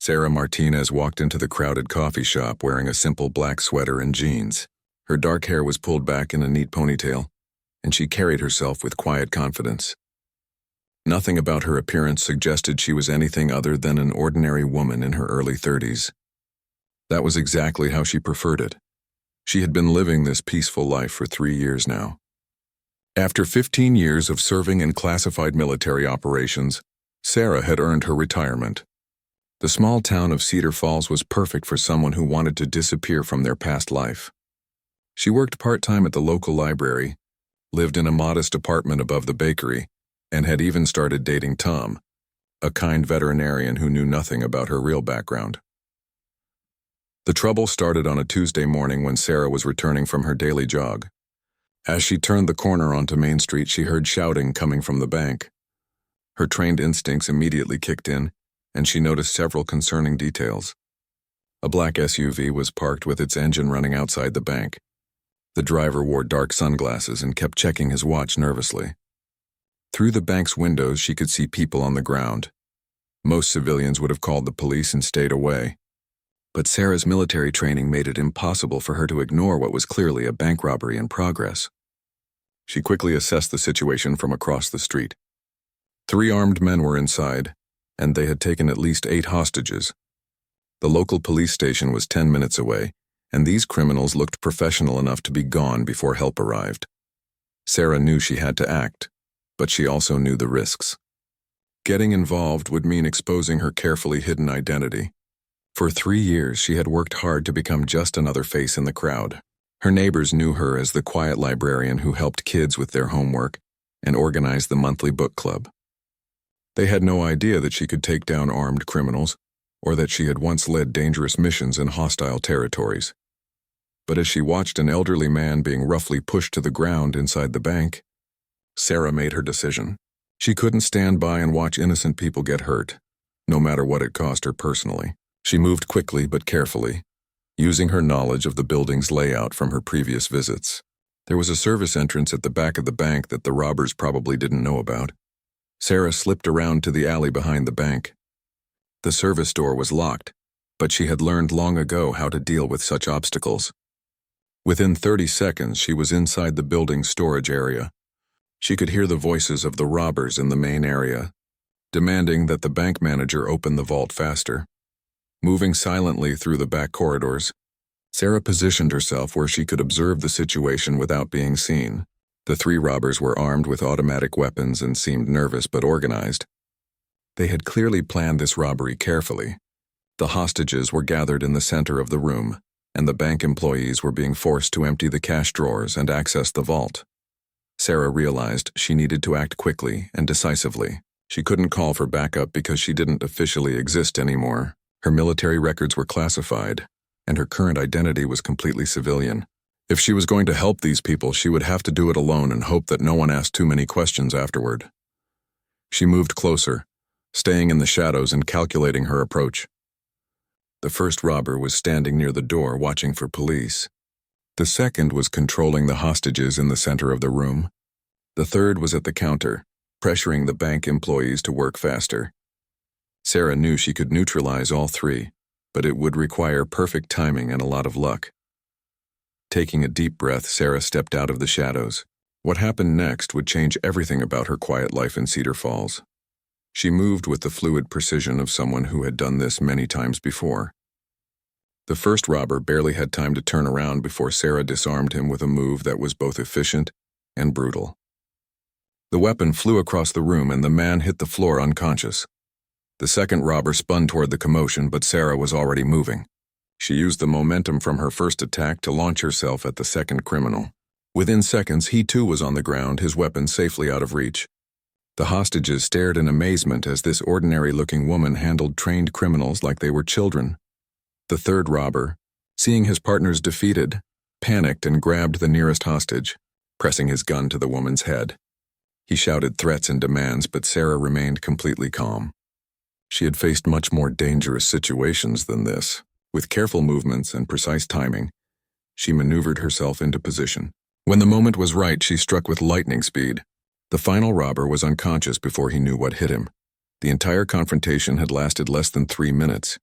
Sarah Martinez walked into the crowded coffee shop wearing a simple black sweater and jeans. Her dark hair was pulled back in a neat ponytail, and she carried herself with quiet confidence. Nothing about her appearance suggested she was anything other than an ordinary woman in her early 30s. That was exactly how she preferred it. She had been living this peaceful life for 3 years now. After 15 years of serving in classified military operations, Sarah had earned her retirement. The small town of Cedar Falls was perfect for someone who wanted to disappear from their past life. She worked part-time at the local library, lived in a modest apartment above the bakery, and had even started dating Tom, a kind veterinarian who knew nothing about her real background. The trouble started on a Tuesday morning when Sarah was returning from her daily jog. As she turned the corner onto Main Street, she heard shouting coming from the bank. Her trained instincts immediately kicked in, and she noticed several concerning details. A black SUV was parked with its engine running outside the bank. The driver wore dark sunglasses and kept checking his watch nervously. Through the bank's windows, she could see people on the ground. Most civilians would have called the police and stayed away. But Sarah's military training made it impossible for her to ignore what was clearly a bank robbery in progress. She quickly assessed the situation from across the street. 3 armed men were inside, and they had taken at least 8 hostages. The local police station was 10 minutes away, and these criminals looked professional enough to be gone before help arrived. Sarah knew she had to act, but she also knew the risks. Getting involved would mean exposing her carefully hidden identity. For 3 years, she had worked hard to become just another face in the crowd. Her neighbors knew her as the quiet librarian who helped kids with their homework and organized the monthly book club. They had no idea that she could take down armed criminals or that she had once led dangerous missions in hostile territories. But as she watched an elderly man being roughly pushed to the ground inside the bank, Sarah made her decision. She couldn't stand by and watch innocent people get hurt, no matter what it cost her personally. She moved quickly but carefully, using her knowledge of the building's layout from her previous visits. There was a service entrance at the back of the bank that the robbers probably didn't know about. Sarah slipped around to the alley behind the bank. The service door was locked, but she had learned long ago how to deal with such obstacles. Within 30 seconds, she was inside the building's storage area. She could hear the voices of the robbers in the main area, demanding that the bank manager open the vault faster. Moving silently through the back corridors, Sarah positioned herself where she could observe the situation without being seen. The 3 robbers were armed with automatic weapons and seemed nervous but organized. They had clearly planned this robbery carefully. The hostages were gathered in the center of the room, and the bank employees were being forced to empty the cash drawers and access the vault. Sarah realized she needed to act quickly and decisively. She couldn't call for backup because she didn't officially exist anymore. Her military records were classified, and her current identity was completely civilian. If she was going to help these people, she would have to do it alone and hope that no one asked too many questions afterward. She moved closer, staying in the shadows and calculating her approach. The first robber was standing near the door watching for police. The second was controlling the hostages in the center of the room. The third was at the counter, pressuring the bank employees to work faster. Sarah knew she could neutralize all 3, but it would require perfect timing and a lot of luck. Taking a deep breath, Sarah stepped out of the shadows. What happened next would change everything about her quiet life in Cedar Falls. She moved with the fluid precision of someone who had done this many times before. The first robber barely had time to turn around before Sarah disarmed him with a move that was both efficient and brutal. The weapon flew across the room and the man hit the floor unconscious. The second robber spun toward the commotion, but Sarah was already moving. She used the momentum from her first attack to launch herself at the second criminal. Within seconds, he too was on the ground, his weapon safely out of reach. The hostages stared in amazement as this ordinary-looking woman handled trained criminals like they were children. The third robber, seeing his partners defeated, panicked and grabbed the nearest hostage, pressing his gun to the woman's head. He shouted threats and demands, but Sarah remained completely calm. She had faced much more dangerous situations than this. With careful movements and precise timing, she maneuvered herself into position. When the moment was right, she struck with lightning speed. The final robber was unconscious before he knew what hit him. The entire confrontation had lasted less than 3 minutes,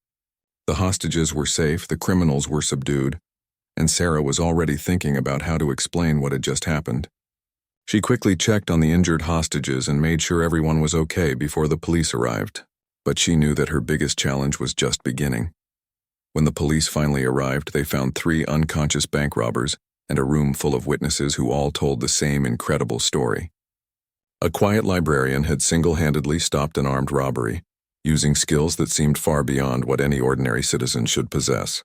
The hostages were safe, the criminals were subdued, and Sarah was already thinking about how to explain what had just happened. She quickly checked on the injured hostages and made sure everyone was okay before the police arrived. But she knew that her biggest challenge was just beginning. When the police finally arrived, they found 3 unconscious bank robbers and a room full of witnesses who all told the same incredible story. A quiet librarian had single-handedly stopped an armed robbery, using skills that seemed far beyond what any ordinary citizen should possess.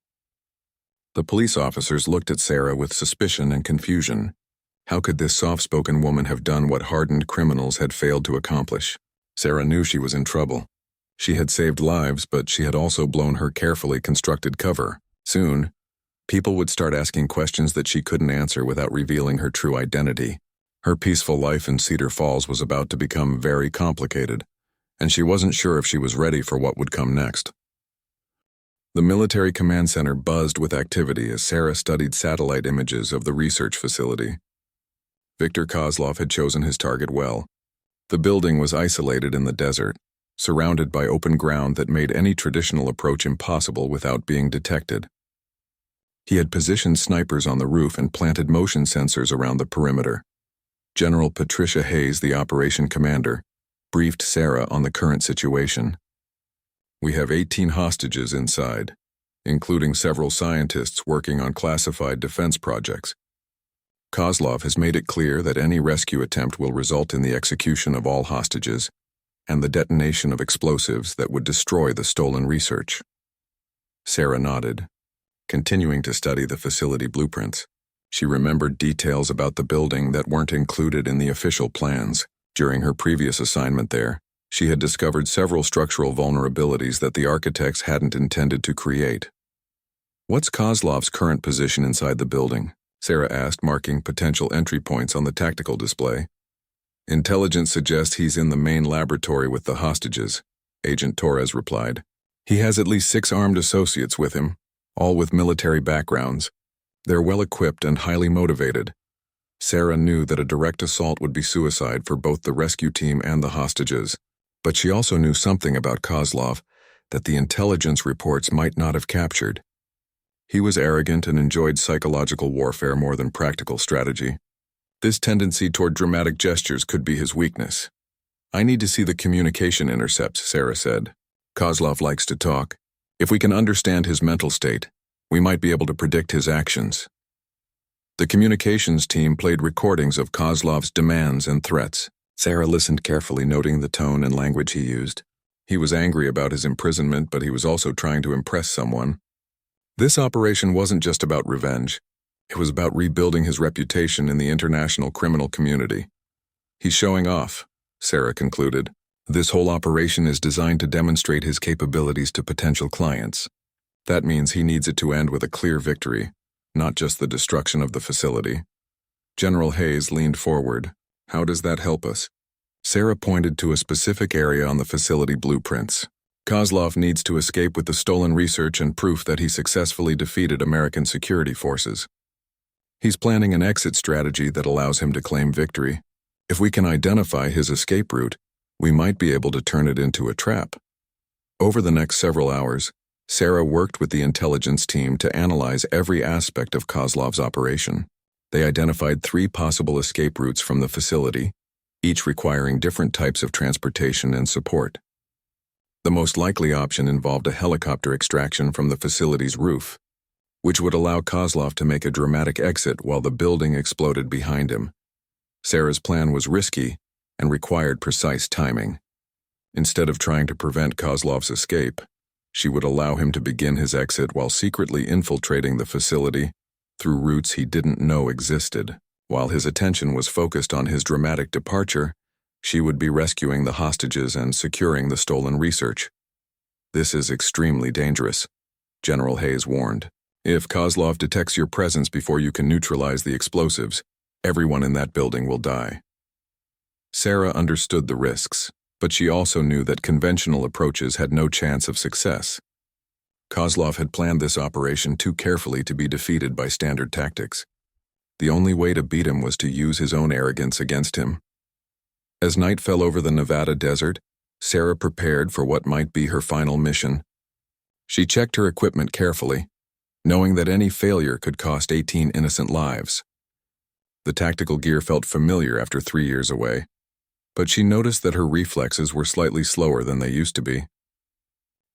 The police officers looked at Sarah with suspicion and confusion. How could this soft-spoken woman have done what hardened criminals had failed to accomplish? Sarah knew she was in trouble. She had saved lives, but she had also blown her carefully constructed cover. Soon, people would start asking questions that she couldn't answer without revealing her true identity. Her peaceful life in Cedar Falls was about to become very complicated, and she wasn't sure if she was ready for what would come next. The military command center buzzed with activity as Sarah studied satellite images of the research facility. Viktor Kozlov had chosen his target well. The building was isolated in the desert, surrounded by open ground that made any traditional approach impossible without being detected. He had positioned snipers on the roof and planted motion sensors around the perimeter. General Patricia Hayes, the operation commander, briefed Sarah on the current situation. "We have 18 hostages inside, including several scientists working on classified defense projects. Kozlov has made it clear that any rescue attempt will result in the execution of all hostages and the detonation of explosives that would destroy the stolen research." Sarah nodded, continuing to study the facility blueprints. She remembered details about the building that weren't included in the official plans. During her previous assignment there, she had discovered several structural vulnerabilities that the architects hadn't intended to create. "What's Kozlov's current position inside the building?" Sarah asked, marking potential entry points on the tactical display. "Intelligence suggests he's in the main laboratory with the hostages," Agent Torres replied. "He has at least 6 armed associates with him, all with military backgrounds. They're well-equipped and highly motivated." Sarah knew that a direct assault would be suicide for both the rescue team and the hostages, but she also knew something about Kozlov that the intelligence reports might not have captured. He was arrogant and enjoyed psychological warfare more than practical strategy. This tendency toward dramatic gestures could be his weakness. "I need to see the communication intercepts," Sarah said. "Kozlov likes to talk. If we can understand his mental state, we might be able to predict his actions." The communications team played recordings of Kozlov's demands and threats. Sarah listened carefully, noting the tone and language he used. He was angry about his imprisonment, but he was also trying to impress someone. This operation wasn't just about revenge. It was about rebuilding his reputation in the international criminal community. "He's showing off," Sarah concluded. "This whole operation is designed to demonstrate his capabilities to potential clients. That means he needs it to end with a clear victory, not just the destruction of the facility." General Hayes leaned forward. "How does that help us?" Sarah pointed to a specific area on the facility blueprints. "Kozlov needs to escape with the stolen research and proof that he successfully defeated American security forces. He's planning an exit strategy that allows him to claim victory. If we can identify his escape route, we might be able to turn it into a trap." Over the next several hours, Sarah worked with the intelligence team to analyze every aspect of Kozlov's operation. They identified 3 possible escape routes from the facility, each requiring different types of transportation and support. The most likely option involved a helicopter extraction from the facility's roof, which would allow Kozlov to make a dramatic exit while the building exploded behind him. Sarah's plan was risky and required precise timing. Instead of trying to prevent Kozlov's escape, she would allow him to begin his exit while secretly infiltrating the facility through routes he didn't know existed. While his attention was focused on his dramatic departure, she would be rescuing the hostages and securing the stolen research. "This is extremely dangerous," General Hayes warned. "If Kozlov detects your presence before you can neutralize the explosives, everyone in that building will die." Sarah understood the risks, but she also knew that conventional approaches had no chance of success. Kozlov had planned this operation too carefully to be defeated by standard tactics. The only way to beat him was to use his own arrogance against him. As night fell over the Nevada desert, Sarah prepared for what might be her final mission. She checked her equipment carefully, knowing that any failure could cost 18 innocent lives. The tactical gear felt familiar after 3 years away, but she noticed that her reflexes were slightly slower than they used to be.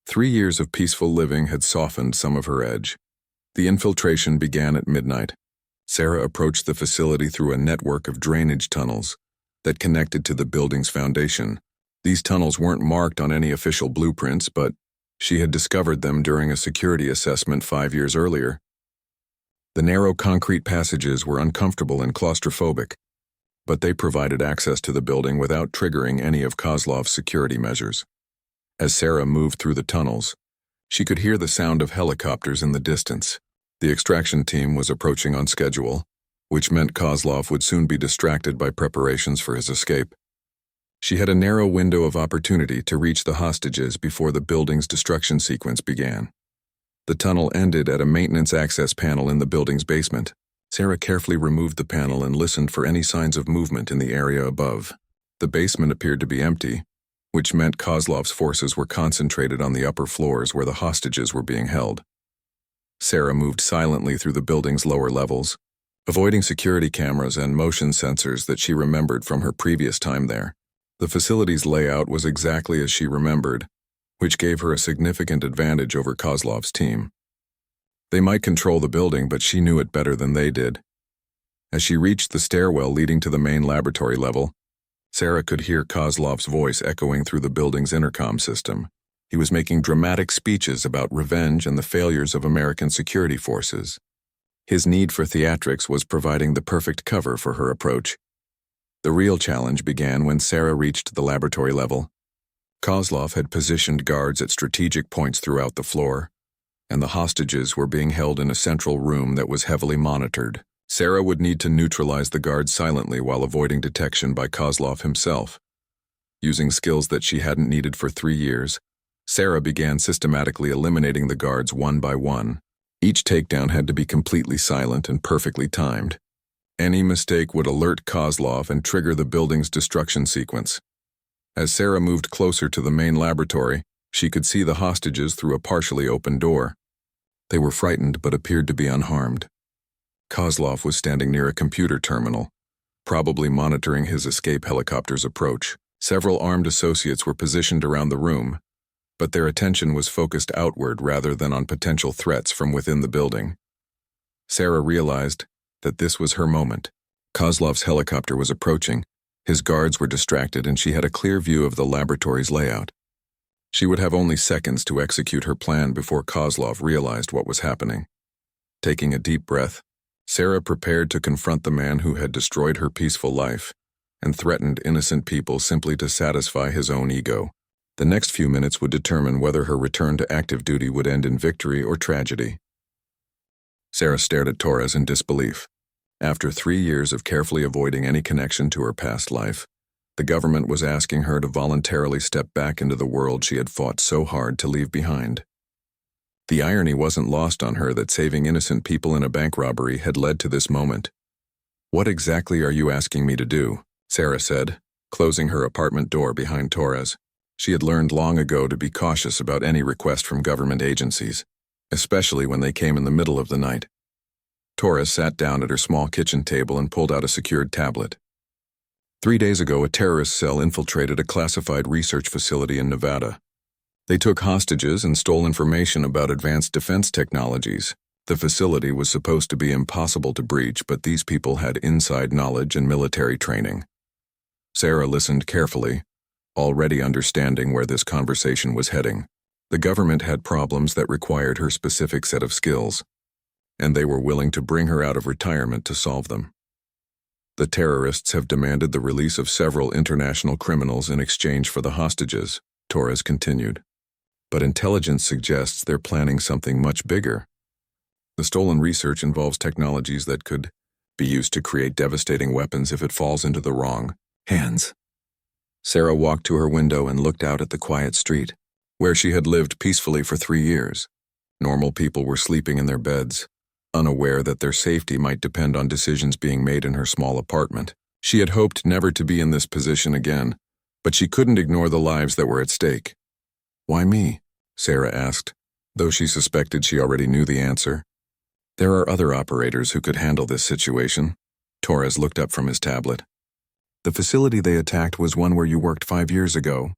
3 years of peaceful living had softened some of her edge. The infiltration began at midnight. Sarah approached the facility through a network of drainage tunnels that connected to the building's foundation. These tunnels weren't marked on any official blueprints, but she had discovered them during a security assessment 5 years earlier. The narrow concrete passages were uncomfortable and claustrophobic, but they provided access to the building without triggering any of Kozlov's security measures. As Sarah moved through the tunnels, she could hear the sound of helicopters in the distance. The extraction team was approaching on schedule, which meant Kozlov would soon be distracted by preparations for his escape. She had a narrow window of opportunity to reach the hostages before the building's destruction sequence began. The tunnel ended at a maintenance access panel in the building's basement. Sarah carefully removed the panel and listened for any signs of movement in the area above. The basement appeared to be empty, which meant Kozlov's forces were concentrated on the upper floors where the hostages were being held. Sarah moved silently through the building's lower levels, avoiding security cameras and motion sensors that she remembered from her previous time there. The facility's layout was exactly as she remembered, which gave her a significant advantage over Kozlov's team. They might control the building, but she knew it better than they did. As she reached the stairwell leading to the main laboratory level, Sarah could hear Kozlov's voice echoing through the building's intercom system. He was making dramatic speeches about revenge and the failures of American security forces. His need for theatrics was providing the perfect cover for her approach. The real challenge began when Sarah reached the laboratory level. Kozlov had positioned guards at strategic points throughout the floor, and the hostages were being held in a central room that was heavily monitored. Sarah would need to neutralize the guards silently while avoiding detection by Kozlov himself. Using skills that she hadn't needed for 3 years, Sarah began systematically eliminating the guards one by one. Each takedown had to be completely silent and perfectly timed. Any mistake would alert Kozlov and trigger the building's destruction sequence. As Sarah moved closer to the main laboratory, she could see the hostages through a partially open door. They were frightened but appeared to be unharmed. Kozlov was standing near a computer terminal, probably monitoring his escape helicopter's approach. Several armed associates were positioned around the room, but their attention was focused outward rather than on potential threats from within the building. Sarah realized that this was her moment. Kozlov's helicopter was approaching, his guards were distracted, and she had a clear view of the laboratory's layout. She would have only seconds to execute her plan before Kozlov realized what was happening. Taking a deep breath, Sarah prepared to confront the man who had destroyed her peaceful life and threatened innocent people simply to satisfy his own ego. The next few minutes would determine whether her return to active duty would end in victory or tragedy. Sarah stared at Torres in disbelief. After 3 years of carefully avoiding any connection to her past life, the government was asking her to voluntarily step back into the world she had fought so hard to leave behind. The irony wasn't lost on her that saving innocent people in a bank robbery had led to this moment. "What exactly are you asking me to do?" Sarah said, closing her apartment door behind Torres. She had learned long ago to be cautious about any request from government agencies, especially when they came in the middle of the night. Torres sat down at her small kitchen table and pulled out a secured tablet. 3 days ago, a terrorist cell infiltrated a classified research facility in Nevada. They took hostages and stole information about advanced defense technologies. The facility was supposed to be impossible to breach, but these people had inside knowledge and military training. Sarah listened carefully, already understanding where this conversation was heading. The government had problems that required her specific set of skills, and they were willing to bring her out of retirement to solve them. The terrorists have demanded the release of several international criminals in exchange for the hostages, Torres continued. But intelligence suggests they're planning something much bigger. The stolen research involves technologies that could be used to create devastating weapons if it falls into the wrong hands. Sarah walked to her window and looked out at the quiet street, where she had lived peacefully for 3 years. Normal people were sleeping in their beds, unaware that their safety might depend on decisions being made in her small apartment. She had hoped never to be in this position again, but she couldn't ignore the lives that were at stake. "Why me?" Sarah asked, though she suspected she already knew the answer. There are other operators who could handle this situation. Torres looked up from his tablet. The facility they attacked was one where you worked 5 years ago.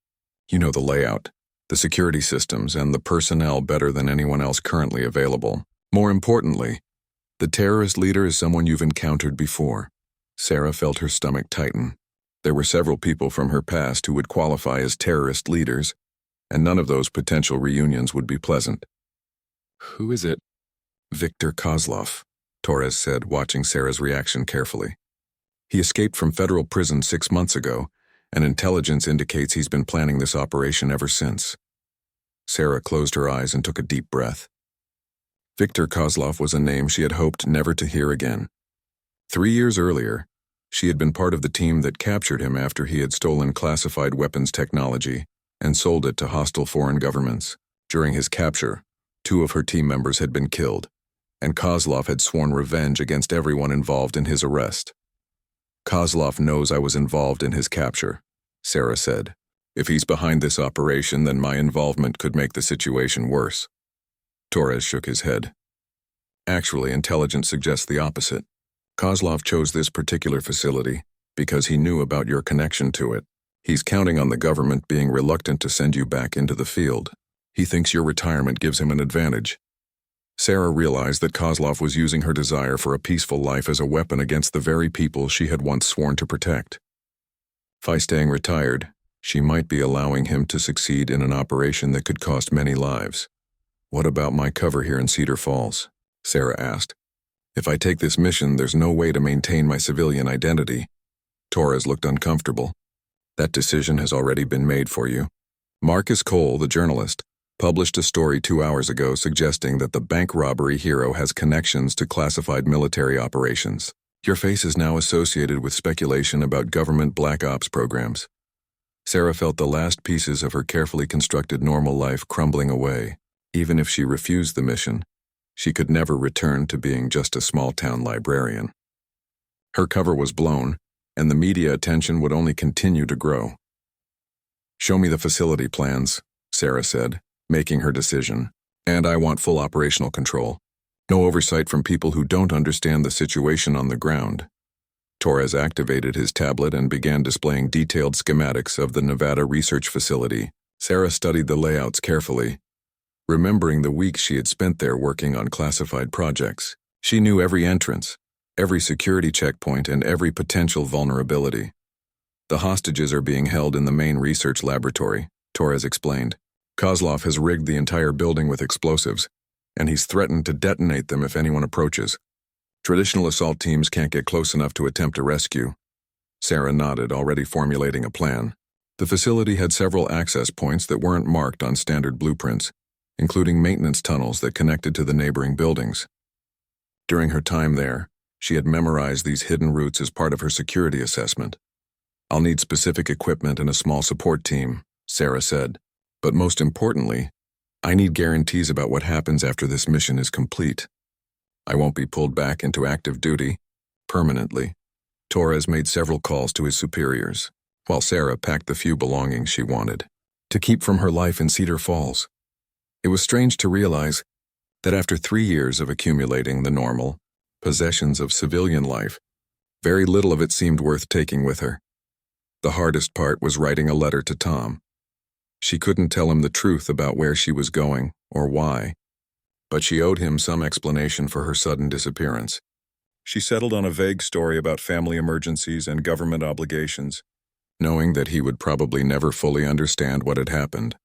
You know the layout, the security systems, and the personnel better than anyone else currently available. More importantly, the terrorist leader is someone you've encountered before. Sarah felt her stomach tighten. There were several people from her past who would qualify as terrorist leaders, and none of those potential reunions would be pleasant. Who is it? Viktor Kozlov, Torres said, watching Sarah's reaction carefully. He escaped from federal prison 6 months ago, and intelligence indicates he's been planning this operation ever since. Sarah closed her eyes and took a deep breath. Viktor Kozlov was a name she had hoped never to hear again. 3 years earlier, she had been part of the team that captured him after he had stolen classified weapons technology and sold it to hostile foreign governments. During his capture, 2 of her team members had been killed, and Kozlov had sworn revenge against everyone involved in his arrest. Kozlov knows I was involved in his capture, Sarah said. If he's behind this operation, then my involvement could make the situation worse. Torres shook his head. Actually, intelligence suggests the opposite. Kozlov chose this particular facility because he knew about your connection to it. He's counting on the government being reluctant to send you back into the field. He thinks your retirement gives him an advantage. Sarah realized that Kozlov was using her desire for a peaceful life as a weapon against the very people she had once sworn to protect. By staying retired, she might be allowing him to succeed in an operation that could cost many lives. What about my cover here in Cedar Falls? Sarah asked. If I take this mission, there's no way to maintain my civilian identity. Torres looked uncomfortable. That decision has already been made for you. Marcus Cole, the journalist, published a story 2 hours ago suggesting that the bank robbery hero has connections to classified military operations. Your face is now associated with speculation about government black ops programs. Sarah felt the last pieces of her carefully constructed normal life crumbling away. Even if she refused the mission, she could never return to being just a small-town librarian. Her cover was blown, and the media attention would only continue to grow. Show me the facility plans, Sarah said, making her decision. And I want full operational control. No oversight from people who don't understand the situation on the ground. Torres activated his tablet and began displaying detailed schematics of the Nevada research facility. Sarah studied the layouts carefully, remembering the weeks she had spent there working on classified projects. She knew every entrance, every security checkpoint, and every potential vulnerability. The hostages are being held in the main research laboratory, Torres explained. Kozlov has rigged the entire building with explosives, and he's threatened to detonate them if anyone approaches. Traditional assault teams can't get close enough to attempt a rescue. Sarah nodded, already formulating a plan. The facility had several access points that weren't marked on standard blueprints, including maintenance tunnels that connected to the neighboring buildings. During her time there, she had memorized these hidden routes as part of her security assessment. I'll need specific equipment and a small support team, Sarah said. But most importantly, I need guarantees about what happens after this mission is complete. I won't be pulled back into active duty permanently. Torres made several calls to his superiors, while Sarah packed the few belongings she wanted to keep from her life in Cedar Falls. It was strange to realize that after 3 years of accumulating the normal possessions of civilian life, very little of it seemed worth taking with her. The hardest part was writing a letter to Tom. She couldn't tell him the truth about where she was going or why, but she owed him some explanation for her sudden disappearance. She settled on a vague story about family emergencies and government obligations, knowing that he would probably never fully understand what had happened.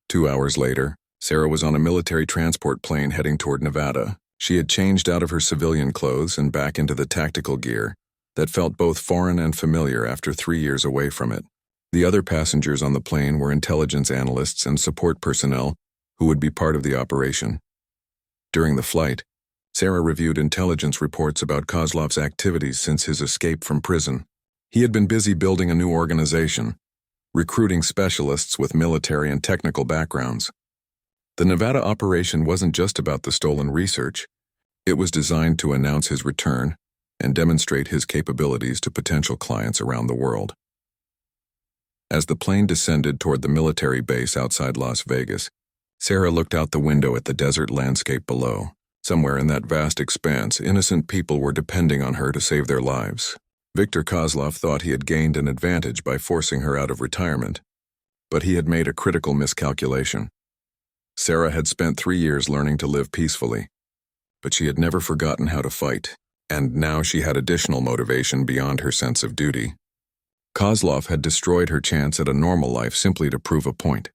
2 hours later, Sarah was on a military transport plane heading toward Nevada. She had changed out of her civilian clothes and back into the tactical gear that felt both foreign and familiar after 3 years away from it. The other passengers on the plane were intelligence analysts and support personnel who would be part of the operation. During the flight, Sarah reviewed intelligence reports about Kozlov's activities since his escape from prison. He had been busy building a new organization, recruiting specialists with military and technical backgrounds. The Nevada operation wasn't just about the stolen research. It was designed to announce his return and demonstrate his capabilities to potential clients around the world. As the plane descended toward the military base outside Las Vegas, Sarah looked out the window at the desert landscape below. Somewhere in that vast expanse, innocent people were depending on her to save their lives. Viktor Kozlov thought he had gained an advantage by forcing her out of retirement, but he had made a critical miscalculation. Sarah had spent 3 years learning to live peacefully, but she had never forgotten how to fight, and now she had additional motivation beyond her sense of duty. Kozlov had destroyed her chance at a normal life simply to prove a point.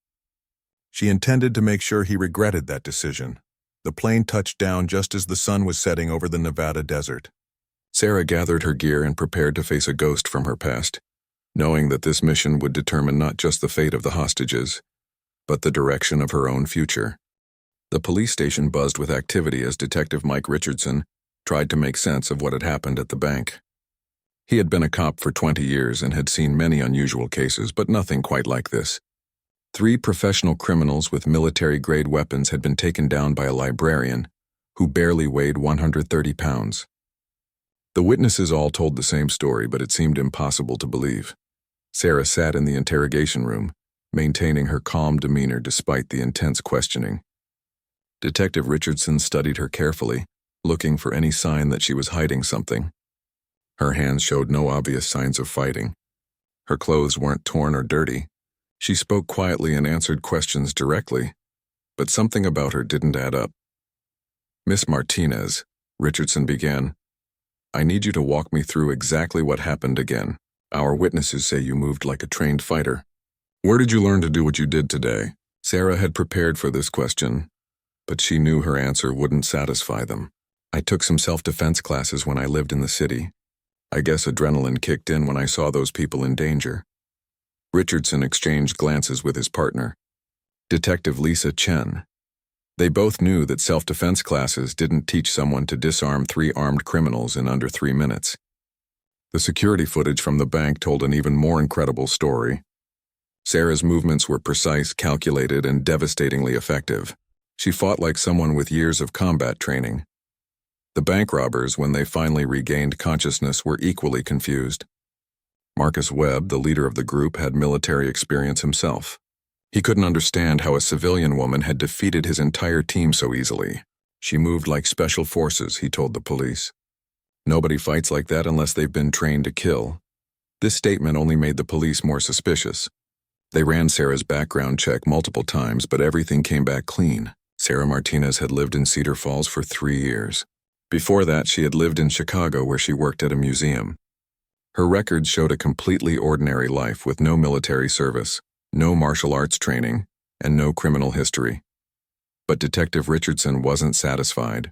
She intended to make sure he regretted that decision. The plane touched down just as the sun was setting over the Nevada desert. Sarah gathered her gear and prepared to face a ghost from her past, knowing that this mission would determine not just the fate of the hostages, but the direction of her own future. The police station buzzed with activity as Detective Mike Richardson tried to make sense of what had happened at the bank. He had been a cop for 20 years and had seen many unusual cases, but nothing quite like this. 3 professional criminals with military-grade weapons had been taken down by a librarian who barely weighed 130 pounds. The witnesses all told the same story, but it seemed impossible to believe. Sarah sat in the interrogation room, maintaining her calm demeanor despite the intense questioning. Detective Richardson studied her carefully, looking for any sign that she was hiding something. Her hands showed no obvious signs of fighting. Her clothes weren't torn or dirty. She spoke quietly and answered questions directly, but something about her didn't add up. "Miss Martinez," Richardson began, "I need you to walk me through exactly what happened again. Our witnesses say you moved like a trained fighter. Where did you learn to do what you did today?" Sarah had prepared for this question, but she knew her answer wouldn't satisfy them. "I took some self-defense classes when I lived in the city. I guess adrenaline kicked in when I saw those people in danger." Richardson exchanged glances with his partner, Detective Lisa Chen. They both knew that self-defense classes didn't teach someone to disarm 3 armed criminals in under 3 minutes. The security footage from the bank told an even more incredible story. Sarah's movements were precise, calculated, and devastatingly effective. She fought like someone with years of combat training. The bank robbers, when they finally regained consciousness, were equally confused. Marcus Webb, the leader of the group, had military experience himself. He couldn't understand how a civilian woman had defeated his entire team so easily. "She moved like special forces," he told the police. "Nobody fights like that unless they've been trained to kill." This statement only made the police more suspicious. They ran Sarah's background check multiple times, but everything came back clean. Sarah Martinez had lived in Cedar Falls for 3 years. Before that, she had lived in Chicago, where she worked at a museum. Her records showed a completely ordinary life with no military service, no martial arts training, and no criminal history. But Detective Richardson wasn't satisfied.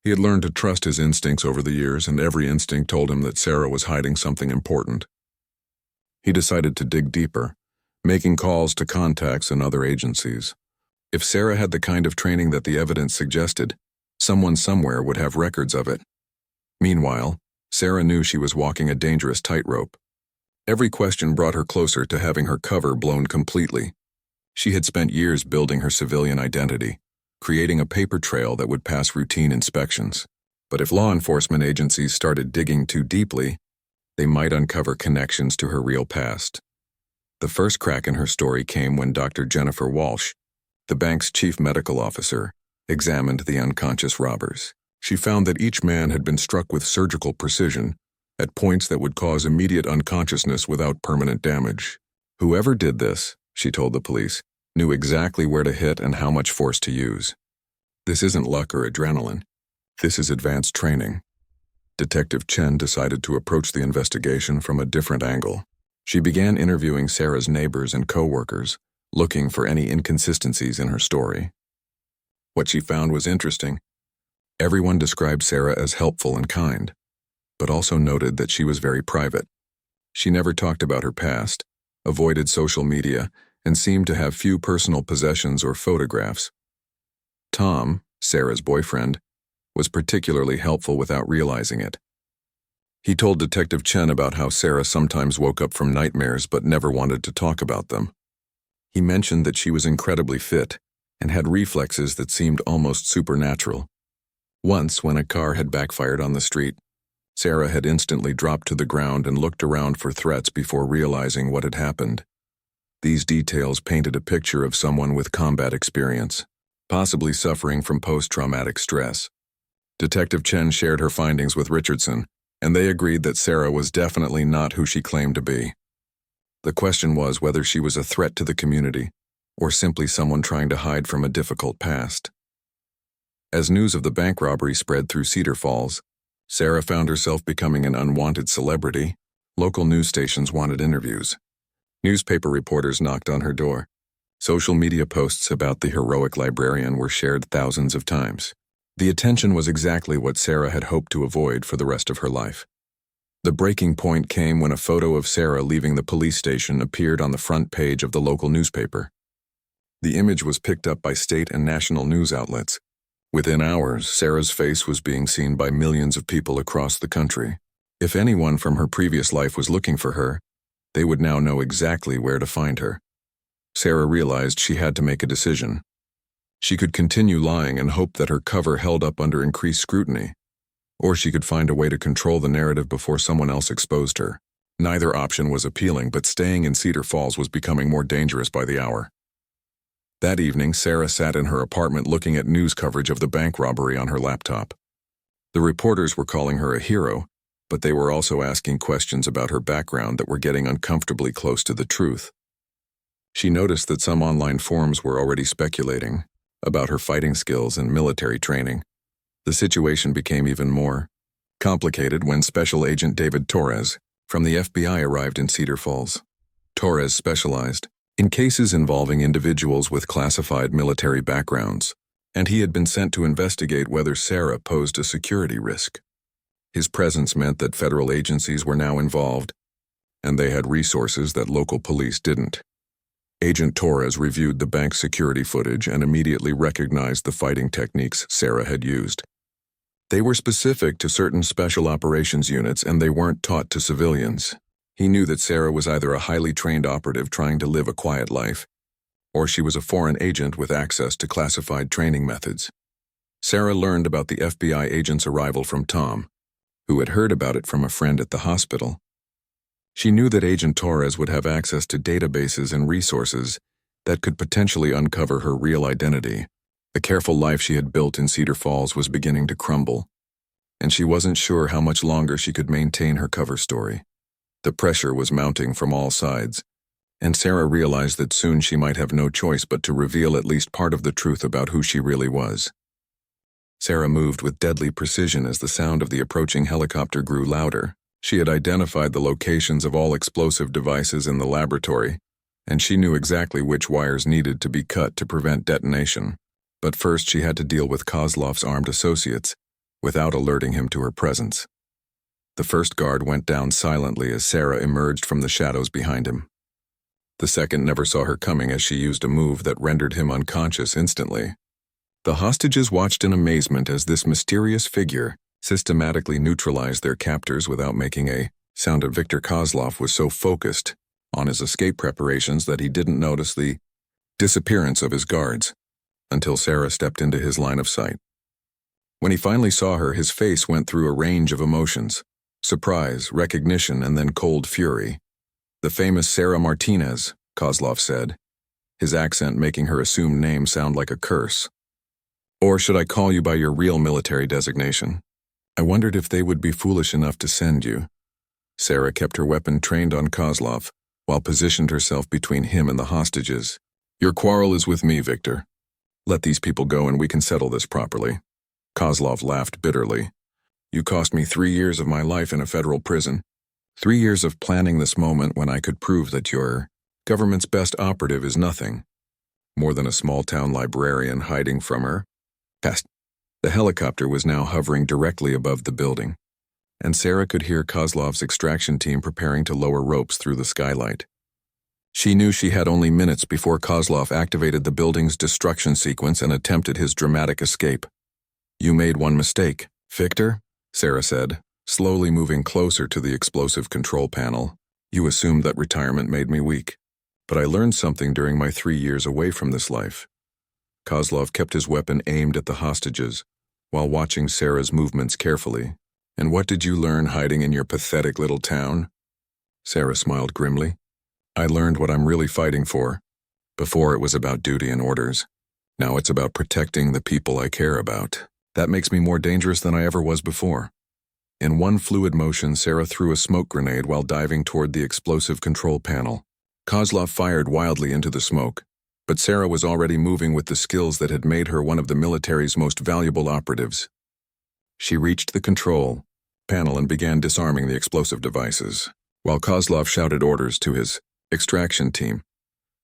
He had learned to trust his instincts over the years, and every instinct told him that Sarah was hiding something important. He decided to dig deeper, making calls to contacts and other agencies. If Sarah had the kind of training that the evidence suggested, someone somewhere would have records of it. Meanwhile, Sarah knew she was walking a dangerous tightrope. Every question brought her closer to having her cover blown completely. She had spent years building her civilian identity, creating a paper trail that would pass routine inspections. But if law enforcement agencies started digging too deeply, they might uncover connections to her real past. The first crack in her story came when Dr. Jennifer Walsh, the bank's chief medical officer, examined the unconscious robbers. She found that each man had been struck with surgical precision at points that would cause immediate unconsciousness without permanent damage. Whoever did this, she told the police, knew exactly where to hit and how much force to use. This isn't luck or adrenaline. This is advanced training. Detective Chen decided to approach the investigation from a different angle. She began interviewing Sarah's neighbors and co-workers, looking for any inconsistencies in her story. What she found was interesting. Everyone described Sarah as helpful and kind, but also noted that she was very private. She never talked about her past, avoided social media, and seemed to have few personal possessions or photographs. Tom, Sarah's boyfriend, was particularly helpful without realizing it. He told Detective Chen about how Sarah sometimes woke up from nightmares but never wanted to talk about them. He mentioned that she was incredibly fit and had reflexes that seemed almost supernatural. Once, when a car had backfired on the street, Sarah had instantly dropped to the ground and looked around for threats before realizing what had happened. These details painted a picture of someone with combat experience, possibly suffering from post-traumatic stress. Detective Chen shared her findings with Richardson, and they agreed that Sarah was definitely not who she claimed to be. The question was whether she was a threat to the community, or simply someone trying to hide from a difficult past. As news of the bank robbery spread through Cedar Falls, Sarah found herself becoming an unwanted celebrity. Local news stations wanted interviews. Newspaper reporters knocked on her door. Social media posts about the heroic librarian were shared thousands of times. The attention was exactly what Sarah had hoped to avoid for the rest of her life. The breaking point came when a photo of Sarah leaving the police station appeared on the front page of the local newspaper. The image was picked up by state and national news outlets. Within hours, Sarah's face was being seen by millions of people across the country. If anyone from her previous life was looking for her, they would now know exactly where to find her. Sarah realized she had to make a decision. She could continue lying and hope that her cover held up under increased scrutiny, or she could find a way to control the narrative before someone else exposed her. Neither option was appealing, but staying in Cedar Falls was becoming more dangerous by the hour. That evening, Sarah sat in her apartment looking at news coverage of the bank robbery on her laptop. The reporters were calling her a hero, but they were also asking questions about her background that were getting uncomfortably close to the truth. She noticed that some online forums were already speculating about her fighting skills and military training. The situation became even more complicated when Special Agent David Torres from the FBI arrived in Cedar Falls. Torres specialized in cases involving individuals with classified military backgrounds, and he had been sent to investigate whether Sarah posed a security risk. His presence meant that federal agencies were now involved, and they had resources that local police didn't. Agent Torres reviewed the bank security footage and immediately recognized the fighting techniques Sarah had used. They were specific to certain special operations units, and they weren't taught to civilians. He knew that Sarah was either a highly trained operative trying to live a quiet life, or she was a foreign agent with access to classified training methods. Sarah learned about the FBI agent's arrival from Tom, who had heard about it from a friend at the hospital. She knew that Agent Torres would have access to databases and resources that could potentially uncover her real identity. The careful life she had built in Cedar Falls was beginning to crumble, and she wasn't sure how much longer she could maintain her cover story. The pressure was mounting from all sides, and Sarah realized that soon she might have no choice but to reveal at least part of the truth about who she really was. Sarah moved with deadly precision as the sound of the approaching helicopter grew louder. She had identified the locations of all explosive devices in the laboratory, and she knew exactly which wires needed to be cut to prevent detonation. But first she had to deal with Kozlov's armed associates, without alerting him to her presence. The first guard went down silently as Sarah emerged from the shadows behind him. The second never saw her coming as she used a move that rendered him unconscious instantly. The hostages watched in amazement as this mysterious figure systematically neutralized their captors without making a sound. Viktor Kozlov was so focused on his escape preparations that he didn't notice the disappearance of his guards until Sarah stepped into his line of sight. When he finally saw her, his face went through a range of emotions: surprise, recognition, and then cold fury. "The famous Sarah Martinez," Kozlov said, his accent making her assumed name sound like a curse. "Or should I call you by your real military designation? I wondered if they would be foolish enough to send you." Sarah kept her weapon trained on Kozlov, while positioned herself between him and the hostages. "Your quarrel is with me, Victor. Let these people go and we can settle this properly." Kozlov laughed bitterly. "You cost me 3 years of my life in a federal prison. 3 years of planning this moment when I could prove that your government's best operative is nothing more than a small-town librarian hiding from her past." The helicopter was now hovering directly above the building, and Sarah could hear Kozlov's extraction team preparing to lower ropes through the skylight. She knew she had only minutes before Kozlov activated the building's destruction sequence and attempted his dramatic escape. "You made one mistake, Victor," Sarah said, slowly moving closer to the explosive control panel. "You assumed that retirement made me weak. But I learned something during my 3 years away from this life." Kozlov kept his weapon aimed at the hostages, while watching Sarah's movements carefully. "And what did you learn hiding in your pathetic little town?" Sarah smiled grimly. I learned what I'm really fighting for. Before it was about duty and orders. Now it's about protecting the people I care about. That makes me more dangerous than I ever was before. In one fluid motion, Sarah threw a smoke grenade while diving toward the explosive control panel. Kozlov fired wildly into the smoke, but Sarah was already moving with the skills that had made her one of the military's most valuable operatives. She reached the control panel and began disarming the explosive devices, while Kozlov shouted orders to his extraction team.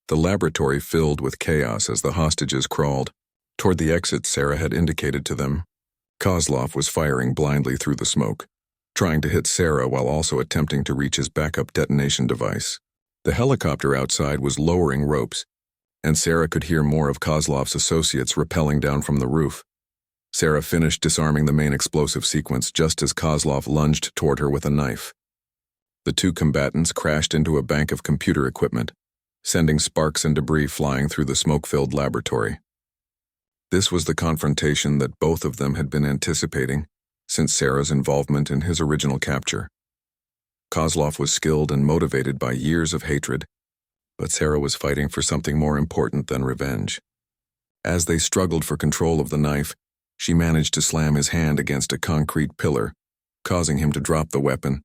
The laboratory filled with chaos as the hostages crawled toward the exit Sarah had indicated to them. Kozlov was firing blindly through the smoke, trying to hit Sarah while also attempting to reach his backup detonation device. The helicopter outside was lowering ropes, and Sarah could hear more of Kozlov's associates rappelling down from the roof. Sarah finished disarming the main explosive sequence just as Kozlov lunged toward her with a knife. The two combatants crashed into a bank of computer equipment, sending sparks and debris flying through the smoke-filled laboratory. This was the confrontation that both of them had been anticipating since Sarah's involvement in his original capture. Kozlov was skilled and motivated by years of hatred, but Sarah was fighting for something more important than revenge. As they struggled for control of the knife, she managed to slam his hand against a concrete pillar, causing him to drop the weapon.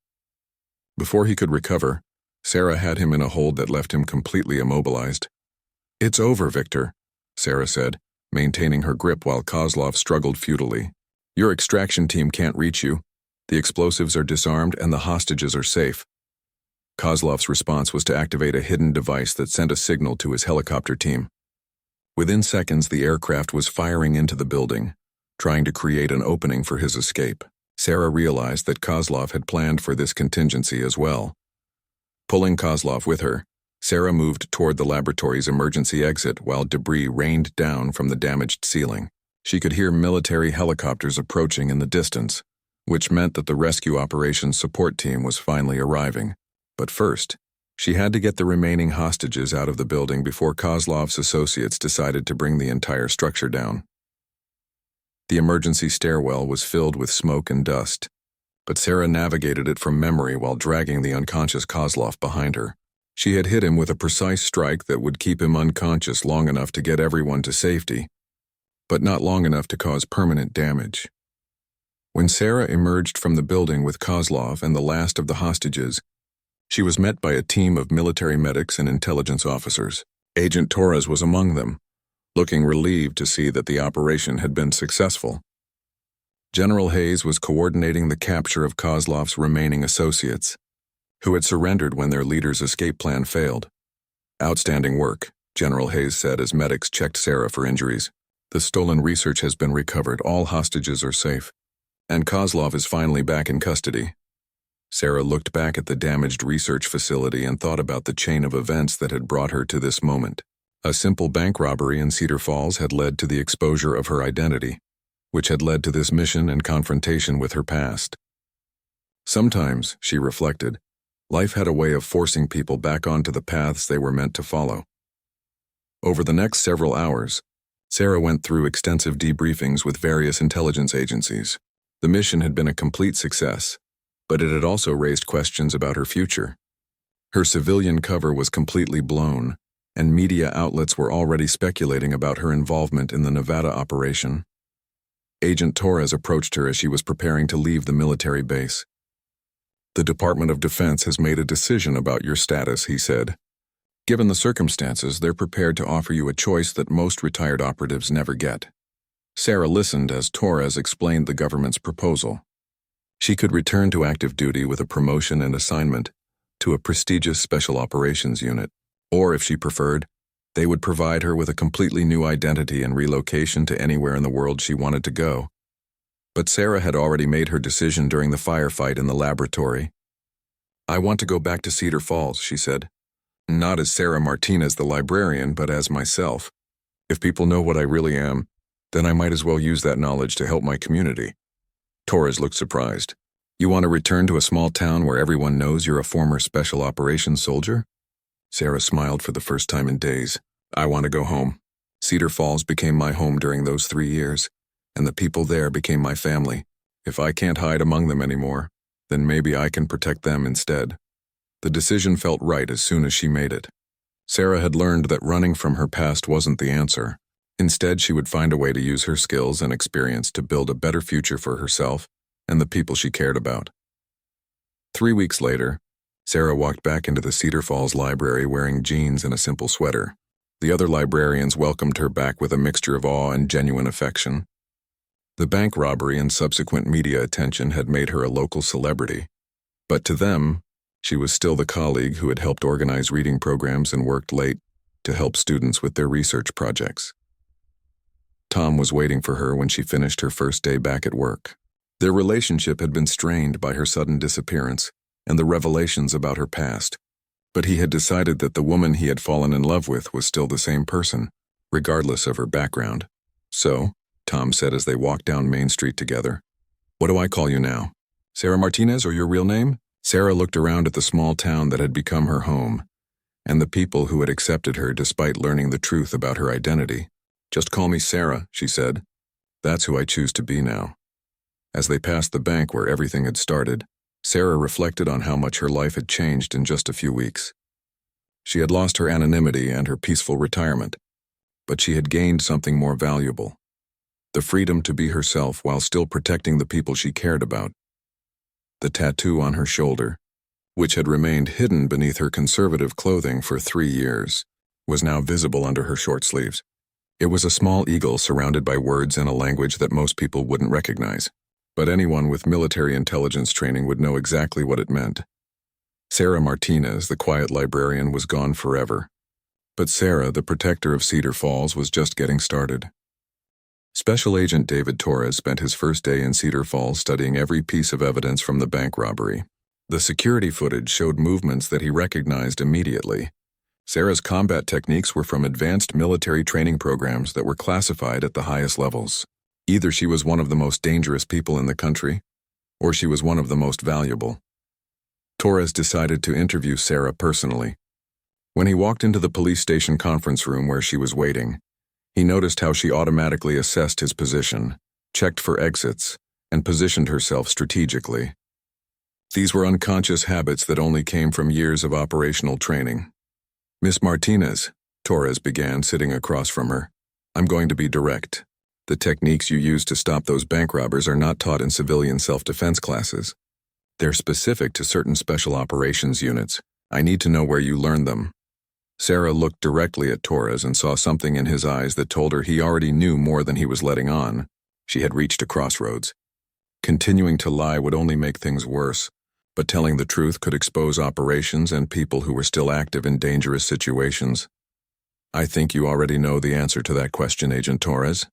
Before he could recover, Sarah had him in a hold that left him completely immobilized. "It's over, Victor," Sarah said, maintaining her grip while Kozlov struggled futilely. "Your extraction team can't reach you. The explosives are disarmed and the hostages are safe." Kozlov's response was to activate a hidden device that sent a signal to his helicopter team. Within seconds, the aircraft was firing into the building, trying to create an opening for his escape. Sarah realized that Kozlov had planned for this contingency as well. Pulling Kozlov with her, Sarah moved toward the laboratory's emergency exit while debris rained down from the damaged ceiling. She could hear military helicopters approaching in the distance, which meant that the rescue operations support team was finally arriving. But first, she had to get the remaining hostages out of the building before Kozlov's associates decided to bring the entire structure down. The emergency stairwell was filled with smoke and dust, but Sarah navigated it from memory while dragging the unconscious Kozlov behind her. She had hit him with a precise strike that would keep him unconscious long enough to get everyone to safety, but not long enough to cause permanent damage. When Sarah emerged from the building with Kozlov and the last of the hostages, she was met by a team of military medics and intelligence officers. Agent Torres was among them, looking relieved to see that the operation had been successful. General Hayes was coordinating the capture of Kozlov's remaining associates, who had surrendered when their leader's escape plan failed. "Outstanding work," General Hayes said as medics checked Sarah for injuries. "The stolen research has been recovered, all hostages are safe, and Kozlov is finally back in custody." Sarah looked back at the damaged research facility and thought about the chain of events that had brought her to this moment. A simple bank robbery in Cedar Falls had led to the exposure of her identity, which had led to this mission and confrontation with her past. Sometimes, she reflected, life had a way of forcing people back onto the paths they were meant to follow. Over the next several hours, Sarah went through extensive debriefings with various intelligence agencies. The mission had been a complete success, but it had also raised questions about her future. Her civilian cover was completely blown, and media outlets were already speculating about her involvement in the Nevada operation. Agent Torres approached her as she was preparing to leave the military base. "The Department of Defense has made a decision about your status," he said. "Given the circumstances, they're prepared to offer you a choice that most retired operatives never get." Sarah listened as Torres explained the government's proposal. She could return to active duty with a promotion and assignment to a prestigious special operations unit, or if she preferred, they would provide her with a completely new identity and relocation to anywhere in the world she wanted to go. But Sarah had already made her decision during the firefight in the laboratory. "I want to go back to Cedar Falls," she said. "Not as Sarah Martinez the librarian, but as myself. If people know what I really am, then I might as well use that knowledge to help my community." Torres looked surprised. "You want to return to a small town where everyone knows you're a former special operations soldier?" Sarah smiled for the first time in days. "I want to go home. Cedar Falls became my home during those 3 years, and the people there became my family. If I can't hide among them anymore, then maybe I can protect them instead." The decision felt right as soon as she made it. Sarah had learned that running from her past wasn't the answer. Instead, she would find a way to use her skills and experience to build a better future for herself and the people she cared about. 3 weeks later, Sarah walked back into the Cedar Falls library wearing jeans and a simple sweater. The other librarians welcomed her back with a mixture of awe and genuine affection. The bank robbery and subsequent media attention had made her a local celebrity, but to them, she was still the colleague who had helped organize reading programs and worked late to help students with their research projects. Tom was waiting for her when she finished her first day back at work. Their relationship had been strained by her sudden disappearance and the revelations about her past, but he had decided that the woman he had fallen in love with was still the same person, regardless of her background. So, Tom said as they walked down Main Street together, "What do I call you now? Sarah Martinez, or your real name?" Sarah looked around at the small town that had become her home, and the people who had accepted her despite learning the truth about her identity. "Just call me Sarah," she said. "That's who I choose to be now." As they passed the bank where everything had started, Sarah reflected on how much her life had changed in just a few weeks. She had lost her anonymity and her peaceful retirement, but she had gained something more valuable: the freedom to be herself while still protecting the people she cared about. The tattoo on her shoulder, which had remained hidden beneath her conservative clothing for 3 years, was now visible under her short sleeves. It was a small eagle surrounded by words in a language that most people wouldn't recognize, but anyone with military intelligence training would know exactly what it meant. Sarah Martinez, the quiet librarian, was gone forever, but Sarah, the protector of Cedar Falls, was just getting started. Special Agent David Torres spent his first day in Cedar Falls studying every piece of evidence from the bank robbery. The security footage showed movements that he recognized immediately. Sarah's combat techniques were from advanced military training programs that were classified at the highest levels. Either she was one of the most dangerous people in the country, or she was one of the most valuable. Torres decided to interview Sarah personally. When he walked into the police station conference room where she was waiting, he noticed how she automatically assessed his position, checked for exits, and positioned herself strategically. These were unconscious habits that only came from years of operational training. "Miss Martinez," Torres began, sitting across from her, "I'm going to be direct. The techniques you use to stop those bank robbers are not taught in civilian self-defense classes. They're specific to certain special operations units. I need to know where you learned them." Sarah looked directly at Torres and saw something in his eyes that told her he already knew more than he was letting on. She had reached a crossroads. Continuing to lie would only make things worse, but telling the truth could expose operations and people who were still active in dangerous situations. "I think you already know the answer to that question, Agent Torres,"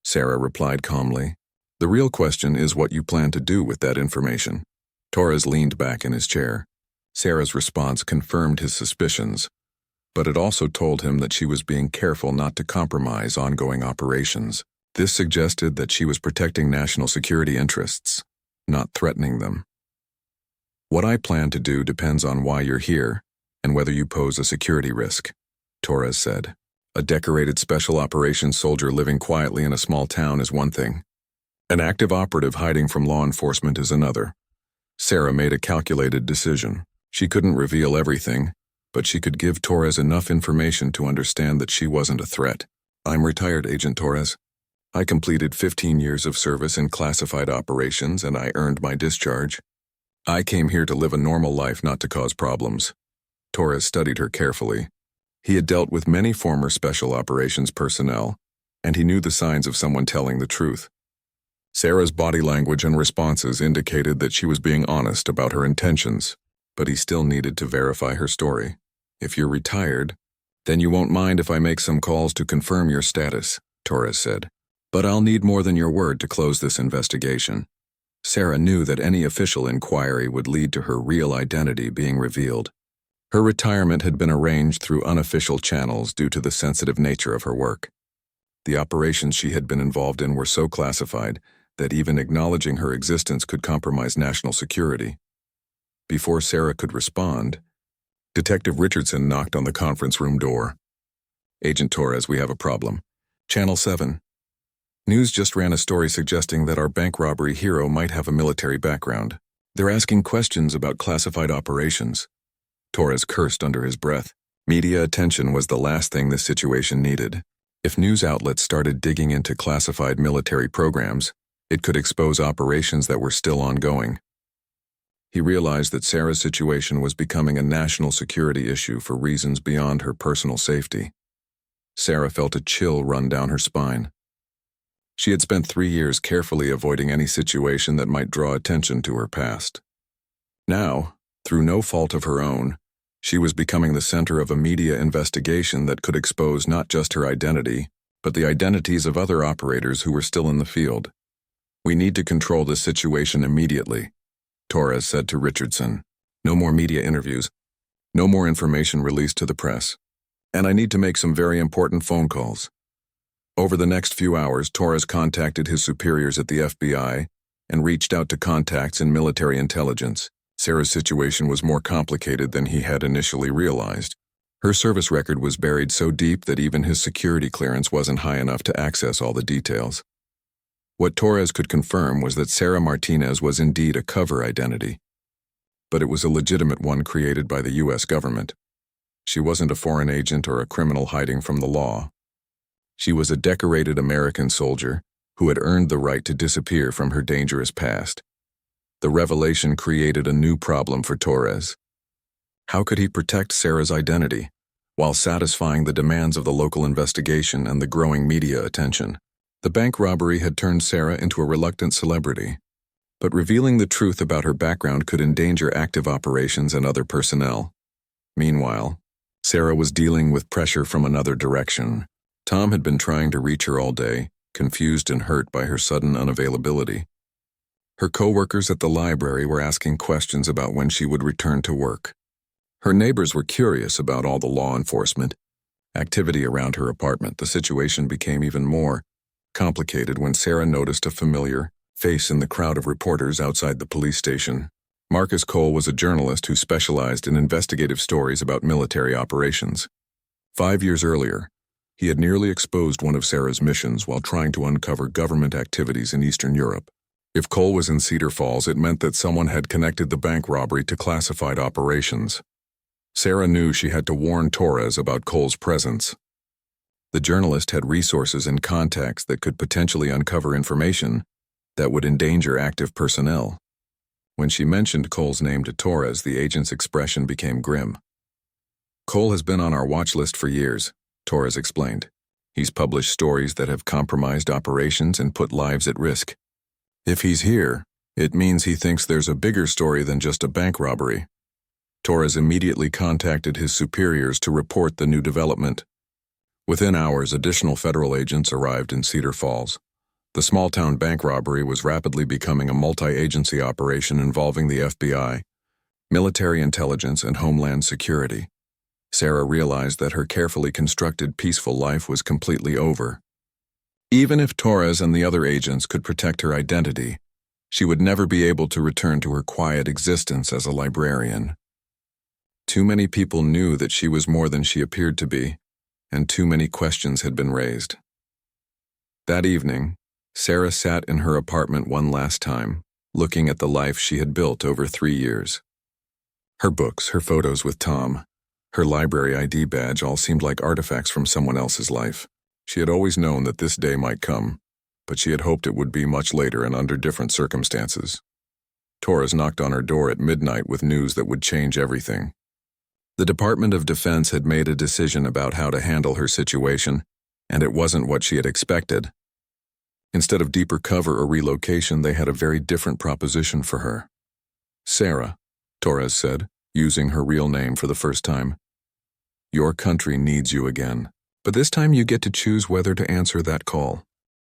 Sarah replied calmly. "The real question is what you plan to do with that information." Torres leaned back in his chair. Sarah's response confirmed his suspicions, but it also told him that she was being careful not to compromise ongoing operations. This suggested that she was protecting national security interests, not threatening them. "What I plan to do depends on why you're here and whether you pose a security risk," Torres said. "A decorated special operations soldier living quietly in a small town is one thing. An active operative hiding from law enforcement is another." Sarah made a calculated decision. She couldn't reveal everything, but she could give Torres enough information to understand that she wasn't a threat. "I'm retired, Agent Torres. I completed 15 years of service in classified operations and I earned my discharge. I came here to live a normal life, not to cause problems." Torres studied her carefully. He had dealt with many former special operations personnel, and he knew the signs of someone telling the truth. Sarah's body language and responses indicated that she was being honest about her intentions, but he still needed to verify her story. "If you're retired, then you won't mind if I make some calls to confirm your status," Torres said. "But I'll need more than your word to close this investigation." Sarah knew that any official inquiry would lead to her real identity being revealed. Her retirement had been arranged through unofficial channels due to the sensitive nature of her work. The operations she had been involved in were so classified that even acknowledging her existence could compromise national security. Before Sarah could respond, Detective Richardson knocked on the conference room door. "Agent Torres, we have a problem. Channel 7. News just ran a story suggesting that our bank robbery hero might have a military background. They're asking questions about classified operations. Torres cursed under his breath. Media attention was the last thing this situation needed. If news outlets started digging into classified military programs, it could expose operations that were still ongoing. He realized that Sarah's situation was becoming a national security issue for reasons beyond her personal safety. Sarah felt a chill run down her spine. She had spent 3 years carefully avoiding any situation that might draw attention to her past. Now, through no fault of her own, she was becoming the center of a media investigation that could expose not just her identity, but the identities of other operators who were still in the field. "We need to control this situation immediately," Torres said to Richardson. "No more media interviews. No more information released to the press. And I need to make some very important phone calls." Over the next few hours, Torres contacted his superiors at the FBI and reached out to contacts in military intelligence. Sarah's situation was more complicated than he had initially realized. Her service record was buried so deep that even his security clearance wasn't high enough to access all the details. What Torres could confirm was that Sarah Martinez was indeed a cover identity, but it was a legitimate one created by the U.S. government. She wasn't a foreign agent or a criminal hiding from the law. She was a decorated American soldier who had earned the right to disappear from her dangerous past. The revelation created a new problem for Torres. How could he protect Sarah's identity while satisfying the demands of the local investigation and the growing media attention? The bank robbery had turned Sarah into a reluctant celebrity, but revealing the truth about her background could endanger active operations and other personnel. Meanwhile, Sarah was dealing with pressure from another direction. Tom had been trying to reach her all day, confused and hurt by her sudden unavailability. Her co-workers at the library were asking questions about when she would return to work. Her neighbors were curious about all the law enforcement activity around her apartment. The situation became even more complicated when Sarah noticed a familiar face in the crowd of reporters outside the police station. Marcus Cole was a journalist who specialized in investigative stories about military operations. 5 years earlier, he had nearly exposed one of Sarah's missions while trying to uncover government activities in Eastern Europe. If Cole was in Cedar Falls, it meant that someone had connected the bank robbery to classified operations. Sarah knew she had to warn Torres about Cole's presence. The journalist had resources and contacts that could potentially uncover information that would endanger active personnel. When she mentioned Cole's name to Torres, the agent's expression became grim. "Cole has been on our watch list for years," Torres explained. "He's published stories that have compromised operations and put lives at risk. If he's here, it means he thinks there's a bigger story than just a bank robbery." Torres immediately contacted his superiors to report the new development. Within hours, additional federal agents arrived in Cedar Falls. The small-town bank robbery was rapidly becoming a multi-agency operation involving the FBI, military intelligence, and homeland security. Sarah realized that her carefully constructed, peaceful life was completely over. Even if Torres and the other agents could protect her identity, she would never be able to return to her quiet existence as a librarian. Too many people knew that she was more than she appeared to be, and too many questions had been raised. That evening, Sarah sat in her apartment one last time, looking at the life she had built over 3 years. Her books, her photos with Tom, her library ID badge all seemed like artifacts from someone else's life. She had always known that this day might come, but she had hoped it would be much later and under different circumstances. Torres knocked on her door at midnight with news that would change everything. The Department of Defense had made a decision about how to handle her situation, and it wasn't what she had expected. Instead of deeper cover or relocation, they had a very different proposition for her. "Sarah," Torres said, using her real name for the first time, "your country needs you again. But this time you get to choose whether to answer that call."